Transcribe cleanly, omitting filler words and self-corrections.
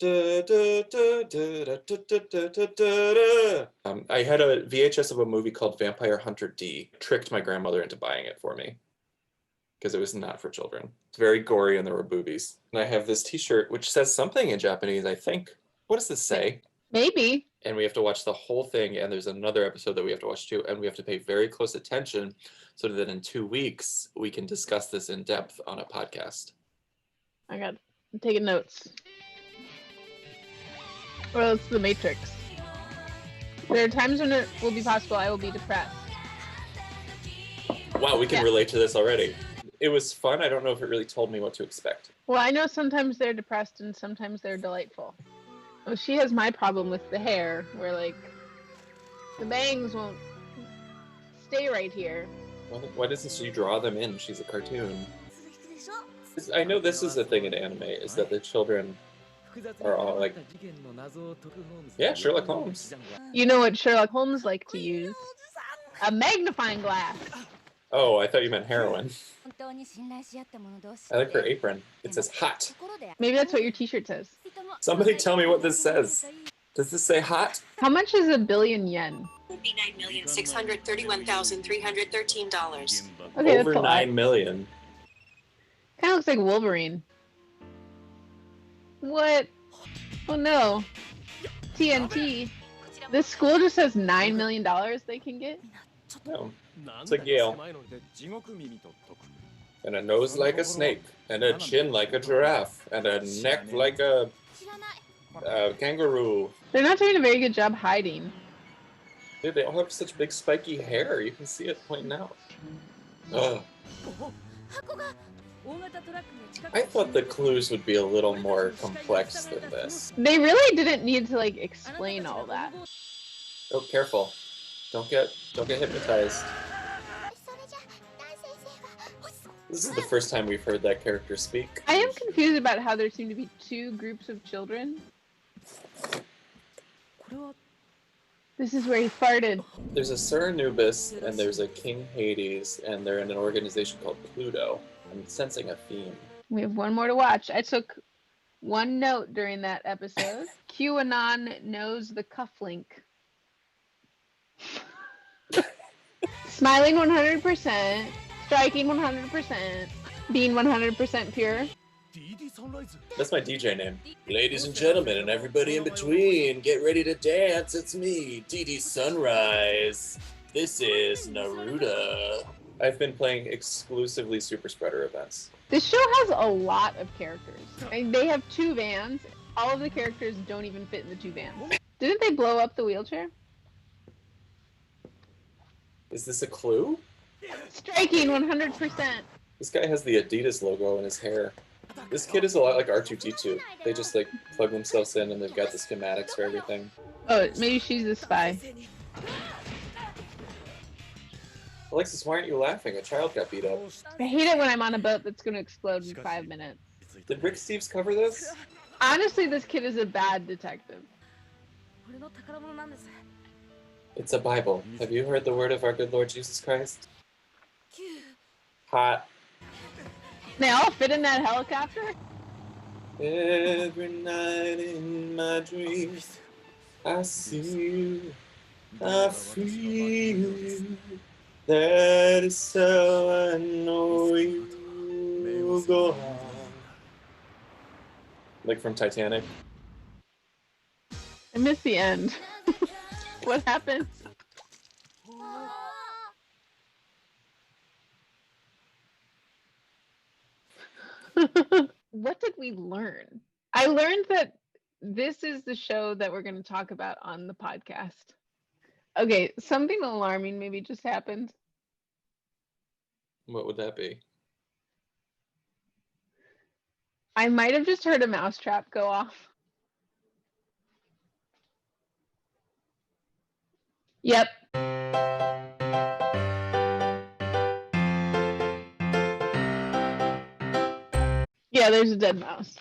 I had a VHS of a movie called Vampire Hunter D. Tricked my grandmother into buying it for me because it was not for children. It's very gory and there were boobies. And I have this t-shirt which says something in Japanese, I think. What does this say? Maybe. And we have to watch the whole thing, and there's another episode that we have to watch too, and we have to pay very close attention so that in 2 weeks we can discuss this in depth on a podcast. I'm taking notes. Well, it's the Matrix. There are times when it will be possible I will be depressed. Wow, we can relate to this already. It was fun. I don't know if it really told me what to expect. Well, I know sometimes they're depressed and sometimes they're delightful. Well, she has my problem with the hair, where like the bangs won't stay right here. Well, why doesn't she draw them in? She's a cartoon. I know this is a thing in anime, is that the children are all like, yeah, Sherlock Holmes. You know what Sherlock Holmes liked to use? A magnifying glass. Oh, I thought you meant heroin. I like her apron. It says hot. Maybe that's what your t-shirt says. Somebody tell me what this says. Does this say hot? How much is $1 billion yen? $59,631,313. Okay, over that's 9 million. Kind of looks like Wolverine. What? Oh no. TNT. This school just has $9 million they can get? No. It's like Yale. And a nose like a snake, and a chin like a giraffe, and a neck like a kangaroo. They're not doing a very good job hiding. Dude, they all have such big spiky hair. You can see it pointing out. Ugh. I thought the clues would be a little more complex than this. They really didn't need to like explain all that. Oh, careful. Don't get hypnotized. This is the first time we've heard that character speak. I am confused about how there seem to be 2 groups of children. This is where he farted. There's a Sir Anubis and there's a King Hades, and they're in an organization called Pluto. I'm sensing a theme. We have one more to watch. I took one note during that episode. QAnon knows the cufflink. Smiling 100%, striking 100%, being 100% pure. That's my DJ name. Ladies and gentlemen, and everybody in between, get ready to dance. It's me, DD Sunrise. This is Naruto. I've been playing exclusively Super Spreader events. This show has a lot of characters. I mean, they have 2 vans. All of the characters don't even fit in the 2 vans. Didn't they blow up the wheelchair? Is this a clue? Striking 100%. This guy has the Adidas logo in his hair. This kid is a lot like R2-D2. They just like plug themselves in and they've got the schematics for everything. Oh, maybe she's the spy. Alexis, why aren't you laughing? A child got beat up. I hate it when I'm on a boat that's going to explode in 5 minutes. Did Rick Steves cover this? Honestly, this kid is a bad detective. It's a Bible. Have you heard the word of our good Lord Jesus Christ? Hot. They all fit in that helicopter? Every night in my dreams, I see you, I feel you. That is how I know you will go on. Like from Titanic. I missed the end. What happened? What did we learn? I learned that this is the show that we're going to talk about on the podcast. Okay, something alarming maybe just happened. What would that be? I might have just heard a mousetrap go off. Yep. Yeah, there's a dead mouse.